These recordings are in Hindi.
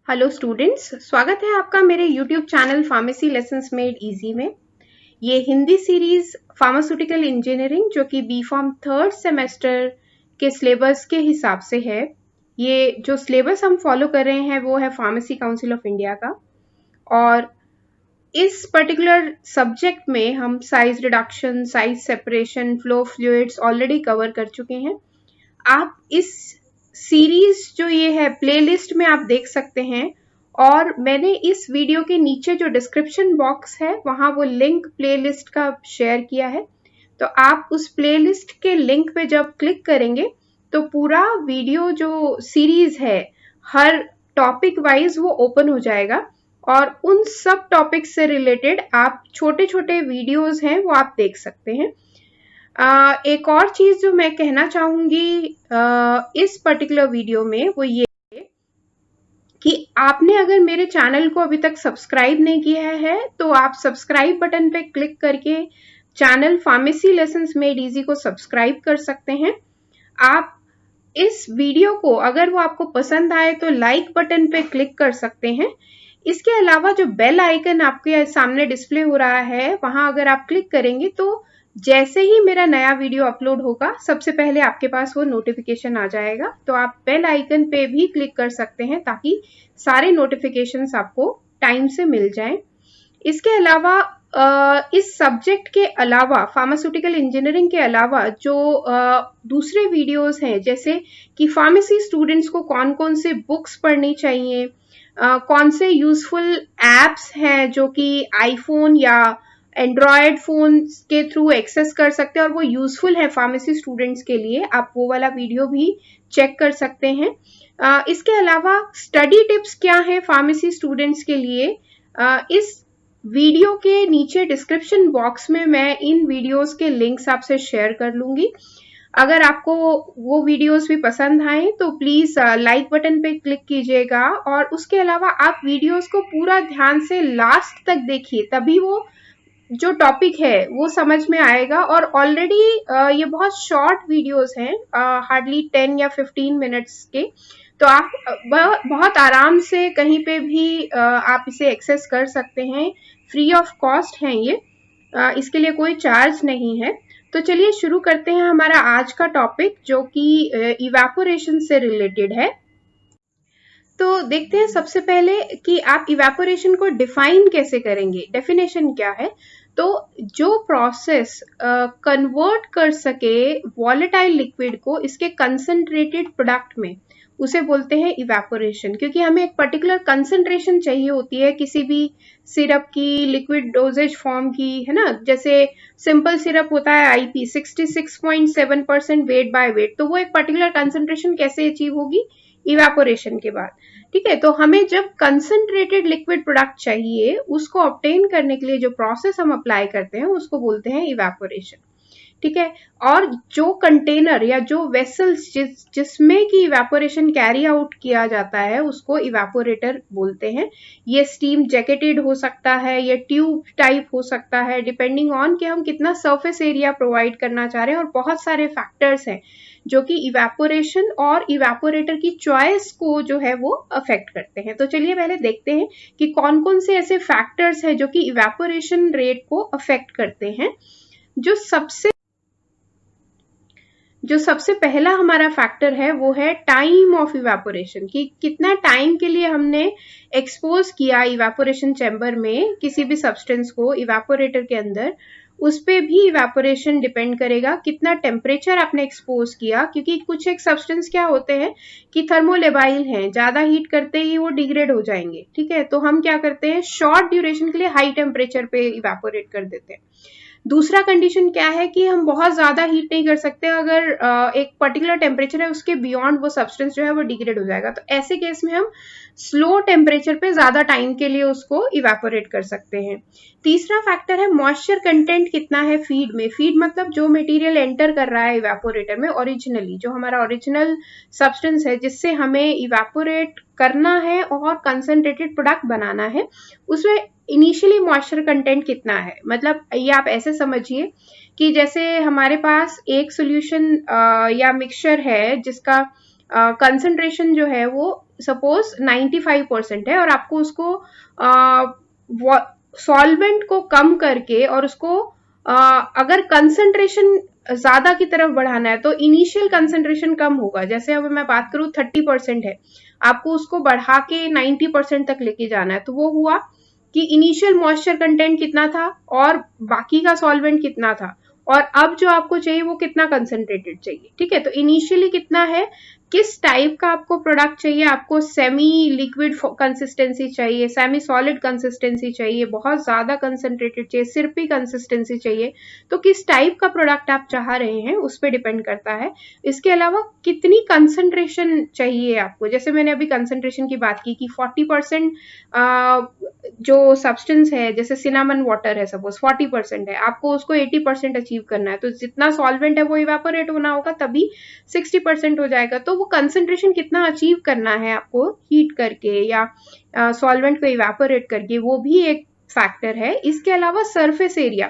हेलो स्टूडेंट्स, स्वागत है आपका मेरे YouTube channel pharmacy lessons made easy में। ये हिंदी सीरीज फार्मास्यूटिकल इंजीनियरिंग जो कि बी फॉर्म थर्ड सेमेस्टर के सिलेबस के हिसाब से है। ये जो सिलेबस हम फॉलो कर रहे हैं वो है फार्मेसी काउंसिल ऑफ इंडिया का, और इस पर्टिकुलर सब्जेक्ट में हम size reduction, size separation, flow fluids already cover कर चुके हैं। आप इस सीरीज जो ये है प्लेलिस्ट में आप देख सकते हैं, और मैंने इस वीडियो के नीचे जो डिस्क्रिप्शन बॉक्स है वहां वो लिंक प्लेलिस्ट का शेयर किया है। तो आप उस प्लेलिस्ट के लिंक पे जब क्लिक करेंगे तो पूरा वीडियो जो सीरीज है हर टॉपिक वाइज वो ओपन हो जाएगा, और उन सब टॉपिक से रिलेटेड आप छोटे छोटे वीडियोस हैं वो आप देख सकते हैं। एक और चीज जो मैं कहना चाहूंगी इस पर्टिकुलर वीडियो में वो ये कि आपने अगर मेरे चैनल को अभी तक सब्सक्राइब नहीं किया है तो आप सब्सक्राइब बटन पे क्लिक करके channel pharmacy lessons made easy को सब्सक्राइब कर सकते हैं। आप इस वीडियो को अगर वो आपको पसंद आए तो लाइक बटन पे क्लिक कर सकते हैं। इसके अलावा जो बेल आइकन आपके सामने डिस्प्ले हो रहा है वहां अगर आप क्लिक करेंगे तो जैसे ही मेरा नया वीडियो अपलोड होगा सबसे पहले आपके पास वो नोटिफिकेशन आ जाएगा। तो आप बेल आइकन पे भी क्लिक कर सकते हैं ताकि सारे नोटिफिकेशंस आपको टाइम से मिल जाएं। इसके अलावा इस सब्जेक्ट के अलावा फार्मास्यूटिकल इंजीनियरिंग के अलावा जो दूसरे वीडियोस हैं, जैसे कि फार्मेसी स्टूडेंट्स को कौन कौन से बुक्स पढ़नी चाहिए, कौन से यूजफुल एप्स हैं जो कि आईफोन या एंड्रॉयड फोन के थ्रू एक्सेस कर सकते हैं और वो यूजफुल है फार्मेसी स्टूडेंट्स के लिए, आप वो वाला वीडियो भी चेक कर सकते हैं। इसके अलावा स्टडी टिप्स क्या है फार्मेसी स्टूडेंट्स के लिए, इस वीडियो के नीचे डिस्क्रिप्शन बॉक्स में मैं इन वीडियोस के लिंक्स आपसे शेयर कर लूंगी। अगर आपको वो वीडियोस भी पसंद आए तो प्लीज लाइक बटन पे क्लिक कीजिएगा, और उसके अलावा आप वीडियोस को पूरा ध्यान से लास्ट तक देखिए, तभी वो जो टॉपिक है वो समझ में आएगा। और ऑलरेडी ये बहुत शॉर्ट वीडियोस हैं, हार्डली 10 या 15 मिनट्स के, तो आप बहुत आराम से कहीं पे भी आप इसे एक्सेस कर सकते हैं। फ्री ऑफ कॉस्ट है ये, इसके लिए कोई चार्ज नहीं है। तो चलिए शुरू करते हैं हमारा आज का टॉपिक जो कि इवेपोरेशन से रिलेटेड है। तो देखते हैं सबसे पहले कि आप इवेपोरेशन को डिफाइन कैसे करेंगे, डेफिनेशन क्या है। तो जो प्रोसेस कन्वर्ट कर सके वॉलेटाइल लिक्विड को इसके कंसंट्रेटेड प्रोडक्ट में, उसे बोलते हैं इवेपोरेशन। क्योंकि हमें एक पर्टिकुलर कंसंट्रेशन चाहिए होती है किसी भी सिरप की, लिक्विड डोजेज फॉर्म की, है ना। जैसे सिंपल सिरप होता है आईपी 66.7% वेट बाय वेट, तो वो एक पर्टिकुलर कंसंट्रेशन कैसे अचीव होगी, इवेपोरेशन के बाद। ठीक है, तो हमें जब कंसंट्रेटेड लिक्विड प्रोडक्ट चाहिए उसको ऑब्टेन करने के लिए जो प्रोसेस हम अप्लाई करते हैं उसको बोलते हैं इवेपोरेशन। ठीक है, और जो कंटेनर या जो वेसल्स जिसमें कि इवेपोरेशन कैरी आउट किया जाता है उसको इवेपोरेटर बोलते हैं। ये स्टीम जैकेटेड हो सकता है, ये ट्यूब टाइप हो सकता है, डिपेंडिंग ऑन कि हम कितना सरफेस एरिया प्रोवाइड करना चाह रहे हैं, और बहुत सारे फैक्टर्स हैं जो कि इवेपोरेशन और इवेपोरेटर की चॉइस को जो है वो अफेक्ट करते हैं। तो चलिए पहले देखते हैं कि कौन कौन से ऐसे फैक्टर्स हैं जो कि इवेपोरेशन रेट को अफेक्ट करते हैं। जो सबसे पहला हमारा फैक्टर है वो है टाइम ऑफ इवेपोरेशन, कि कितना टाइम के लिए हमने एक्सपोज किया इवेपोरेशन चैम्बर में किसी भी सब्सटेंस को इवेपोरेटर के अंदर, उस पे भी इवेपोरेशन डिपेंड करेगा। कितना टेम्परेचर आपने एक्सपोज किया, क्योंकि कुछ एक सब्सटेंस क्या होते हैं कि थर्मोलेबाइल हैं, ज्यादा हीट करते ही वो डिग्रेड हो जाएंगे। ठीक है, तो हम क्या करते हैं, शॉर्ट ड्यूरेशन के लिए हाई टेम्परेचर पे इवेपोरेट कर देते हैं। दूसरा कंडीशन क्या है कि हम बहुत ज्यादा हीट नहीं कर सकते, अगर एक पर्टिकुलर टेम्परेचर है उसके बियॉन्ड वो सब्सटेंस जो है वो डिग्रेड हो जाएगा। तो ऐसे केस में हम स्लो टेम्परेचर पे ज्यादा टाइम के लिए उसको इवेपोरेट कर सकते हैं। तीसरा फैक्टर है मॉइस्चर कंटेंट कितना है फीड में। फीड मतलब जो मटेरियल एंटर कर रहा है इवेपोरेटर में ओरिजिनली, जो हमारा ओरिजिनल सब्सटेंस है जिससे हमें इवेपोरेट करना है और कंसंट्रेटेड प्रोडक्ट बनाना है, उसमें इनिशियली मॉइस्चर कंटेंट कितना है। मतलब ये आप ऐसे समझिए कि जैसे हमारे पास एक सॉल्यूशन या मिक्सचर है जिसका कंसंट्रेशन जो है वो सपोज 95% है और आपको उसको सॉल्वेंट को कम करके और उसको अगर कंसंट्रेशन ज्यादा की तरफ बढ़ाना है तो इनिशियल कंसंट्रेशन कम होगा। जैसे अब मैं बात करूं 30% है, आपको उसको बढ़ा के 90% तक लेके जाना है, तो वो हुआ कि इनिशियल मॉइस्चर कंटेंट कितना था और बाकी का सॉल्वेंट कितना था, और अब जो आपको चाहिए वो कितना कंसंट्रेटेड चाहिए। ठीक है, तो इनिशियली कितना है, किस टाइप का आपको प्रोडक्ट चाहिए, आपको सेमी लिक्विड कंसिस्टेंसी चाहिए, सेमी सॉलिड कंसिस्टेंसी चाहिए, बहुत ज्यादा कंसंट्रेटेड चाहिए, सिरपी कंसिस्टेंसी चाहिए, तो किस टाइप का प्रोडक्ट आप चाह रहे हैं उस पर डिपेंड करता है। इसके अलावा कितनी कंसंट्रेशन चाहिए आपको, जैसे मैंने अभी कंसंट्रेशन की बात की कि 40% जो सब्सटेंस है, जैसे सिनामन वाटर है सपोज 40% है, आपको उसको 80% अचीव करना है, तो जितना सॉल्वेंट है वो इवेपोरेट होना होगा तभी 60% हो जाएगा। तो वो कंसंट्रेशन कितना अचीव करना है आपको हीट करके या सॉल्वेंट को इवेपोरेट करके, वो भी एक फैक्टर है। इसके अलावा सरफेस एरिया,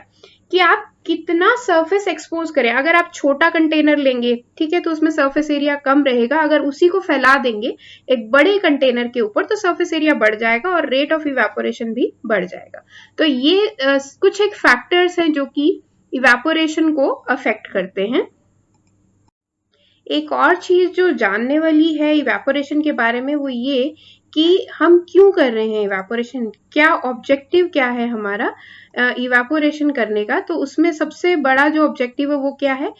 कि आप कितना सरफेस एक्सपोज करें। अगर आप छोटा कंटेनर लेंगे, ठीक है, तो उसमें सरफेस एरिया कम रहेगा। अगर उसी को फैला देंगे एक बड़े कंटेनर के ऊपर तो सरफेस एरिया बढ़ जाएगा और रेट ऑफ इवेपोरेशन भी बढ़ जाएगा। तो ये कुछ एक फैक्टर्स हैं जो कि इवेपोरेशन को अफेक्ट करते हैं। एक और चीज जो जानने वाली है इवेपोरेशन के बारे में वो ये कि हम क्यों कर रहे हैं इवेपोरेशन, क्या ऑब्जेक्टिव क्या है हमारा इवेपोरेशन करने का। तो उसमें सबसे बड़ा जो ऑब्जेक्टिव है वो क्या है,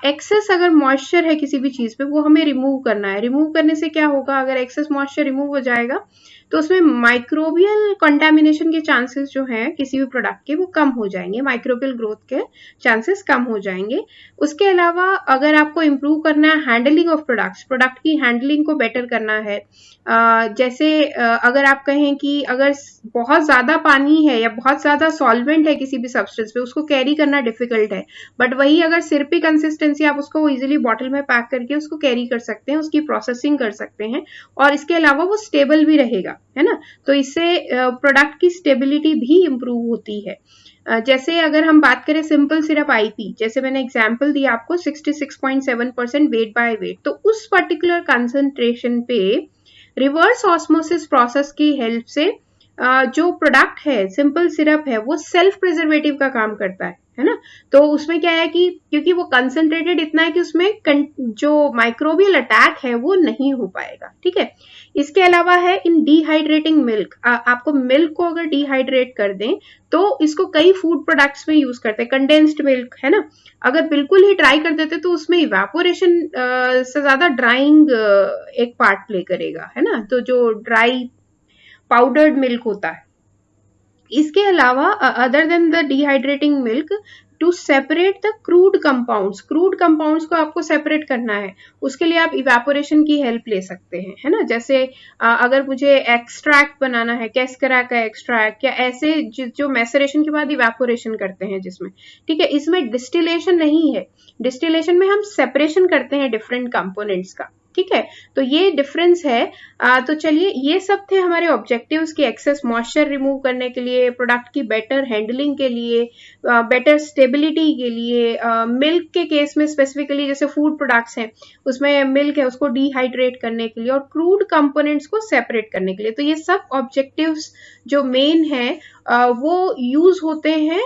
एक्सेस अगर मॉइस्चर है किसी भी चीज पे वो हमें रिमूव करना है। रिमूव करने से क्या होगा, अगर एक्सेस मॉइस्चर रिमूव हो जाएगा तो उसमें माइक्रोबियल कंटामिनेशन के चांसेस जो हैं किसी भी प्रोडक्ट के वो कम हो जाएंगे, माइक्रोबियल ग्रोथ के चांसेस कम हो जाएंगे। उसके अलावा अगर आपको इम्प्रूव करना है हैंडलिंग ऑफ प्रोडक्ट्स, प्रोडक्ट की हैंडलिंग को बेटर करना है, जैसे अगर आप कहें कि अगर बहुत ज्यादा पानी है या बहुत ज्यादा सॉल्वेंट है किसी भी सब्सटेंस पे, उसको कैरी करना डिफिकल्ट है, बट वही अगर सिरपी कंसिस्टेंसी आप उसको इजीली बॉटल में पैक करके उसको कैरी कर सकते हैं, उसकी प्रोसेसिंग कर सकते हैं, और इसके अलावा वो स्टेबल भी रहेगा, है ना। तो इससे प्रोडक्ट की स्टेबिलिटी भी इम्प्रूव होती है। जैसे अगर हम बात करें सिंपल सिरप आईपी, जैसे मैंने एग्जांपल दिया आपको 66.7% वेट बाय वेट, तो उस पर्टिकुलर कंसंट्रेशन पे रिवर्स ऑस्मोसिस प्रोसेस की हेल्प से जो प्रोडक्ट है सिंपल सिरप है वो सेल्फ प्रिजर्वेटिव का काम करता है ना। तो उसमें क्या है कि क्योंकि वो कंसंट्रेटेड इतना है कि उसमें जो माइक्रोबियल अटैक है वो नहीं हो पाएगा। ठीक है, इसके अलावा है इन डिहाइड्रेटिंग मिल्क, आपको मिल्क को अगर डिहाइड्रेट कर दें तो इसको कई फूड प्रोडक्ट्स में यूज करते हैं, कंडेंस्ड मिल्क, है ना। अगर बिल्कुल ही ड्राई कर देते तो उसमें इवेपोरेशन से ज्यादा ड्राइंग एक पार्ट प्ले करेगा, है ना। तो जो ड्राई पाउडर्ड मिल्क होता है। इसके अलावा other than the dehydrating milk, to separate the crude compounds को आपको सेपरेट करना है, उसके लिए आप इवेपोरेशन की हेल्प ले सकते हैं, है ना। जैसे अगर मुझे एक्सट्रैक्ट बनाना है, कैस्करा का एक्सट्रैक्ट या ऐसे जो मैसरेशन के बाद इवेपोरेशन करते हैं जिसमें, ठीक है, इसमें डिस्टिलेशन नहीं है, डिस्टिलेशन में हम सेपरेशन करते हैं डिफरेंट कंपोनेंट्स का। ठीक है, तो ये डिफरेंस है। तो चलिए, ये सब थे हमारे ऑब्जेक्टिव्स कि एक्सेस मॉइस्चर रिमूव करने के लिए, प्रोडक्ट की बेटर हैंडलिंग के लिए, बेटर स्टेबिलिटी के लिए, मिल्क के केस में स्पेसिफिकली जैसे फूड प्रोडक्ट्स हैं उसमें मिल्क है उसको डिहाइड्रेट करने के लिए, और क्रूड कंपोनेंट्स को सेपरेट करने के लिए। तो ये सब ऑब्जेक्टिव्स जो मेन है वो यूज होते हैं,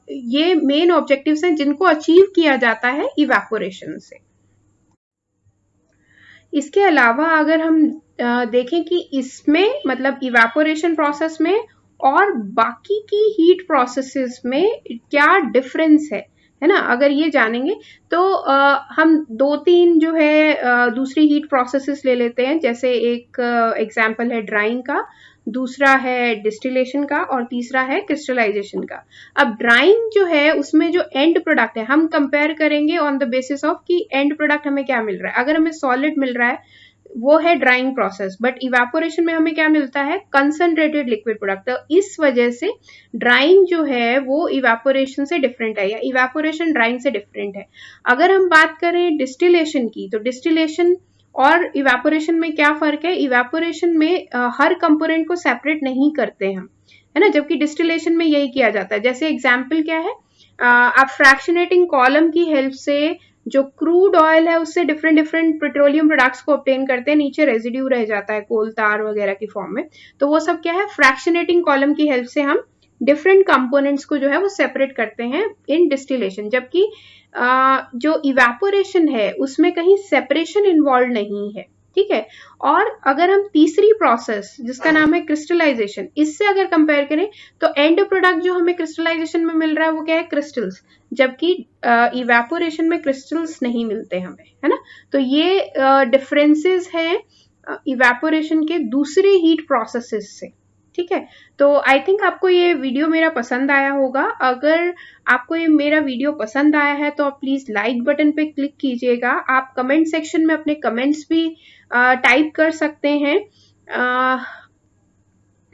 ये मेन ऑब्जेक्टिव्स हैं जिनको अचीव किया जाता है इवेपोरेशन से। इसके अलावा अगर हम देखें कि इसमें मतलब इवेपोरेशन प्रोसेस में और बाकी की हीट प्रोसेसेस में क्या डिफरेंस है ना, अगर ये जानेंगे तो हम दो तीन जो है दूसरी हीट प्रोसेसेस ले लेते हैं। जैसे एक एग्जांपल है ड्राइंग का, दूसरा है डिस्टिलेशन का, और तीसरा है क्रिस्टलाइजेशन का। अब ड्राइंग जो है उसमें जो एंड प्रोडक्ट है हम कंपेयर करेंगे ऑन द बेसिस ऑफ कि एंड प्रोडक्ट हमें क्या मिल रहा है। अगर हमें सॉलिड मिल रहा है वो है ड्राइंग प्रोसेस, बट इवेपोरेशन में हमें क्या मिलता है, कंसंट्रेटेड लिक्विड प्रोडक्ट। तो इस वजह से ड्राइंग जो है वो इवेपोरेशन से डिफरेंट है, या इवेपोरेशन ड्राइंग से डिफरेंट है। अगर हम बात करें डिस्टिलेशन की, तो डिस्टिलेशन और इवेपोरेशन में क्या फर्क है, इवेपोरेशन में हर कंपोनेंट को सेपरेट नहीं करते हम, है ना, जबकि डिस्टिलेशन में यही किया जाता है। जैसे एग्जाम्पल क्या है, आप फ्रैक्शनेटिंग कॉलम की हेल्प से जो क्रूड ऑयल है उससे डिफरेंट डिफरेंट पेट्रोलियम प्रोडक्ट्स को ऑब्टेन करते हैं, नीचे रेजिड्यू रह जाता है कोल तार वगैरह की फॉर्म में। तो वो सब क्या है, फ्रैक्शनेटिंग कॉलम की हेल्प से हम डिफरेंट कंपोनेंट्स को जो है वो सेपरेट करते हैं इन डिस्टिलेशन। जबकि जो इवेपोरेशन है उसमें कहीं सेपरेशन इन्वॉल्व नहीं है, ठीक है। और अगर हम तीसरी प्रोसेस जिसका नाम है क्रिस्टलाइजेशन, इससे अगर कंपेयर करें तो एंड प्रोडक्ट जो हमें क्रिस्टलाइजेशन में मिल रहा है वो क्या है, क्रिस्टल्स, जबकि इवेपोरेशन में क्रिस्टल्स नहीं मिलते हमें, है ना। तो ये डिफरेंसेस हैं इवेपोरेशन के दूसरे हीट प्रोसेसेस से, ठीक है। तो आई थिंक आपको ये वीडियो मेरा पसंद आया होगा। अगर आपको ये मेरा वीडियो पसंद आया है तो आप प्लीज लाइक बटन पे क्लिक कीजिएगा। आप कमेंट सेक्शन में अपने कमेंट्स भी टाइप कर सकते हैं।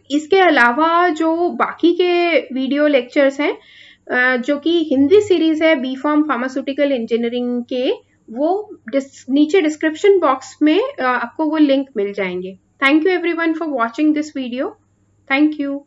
इसके अलावा जो बाकी के वीडियो लेक्चर्स हैं जो कि हिंदी सीरीज है बी फॉर्म फार्मास्यूटिकल इंजीनियरिंग के, वो नीचे डिस्क्रिप्शन बॉक्स में आपको वो लिंक मिल जाएंगे। Thank you everyone for watching this video. Thank you.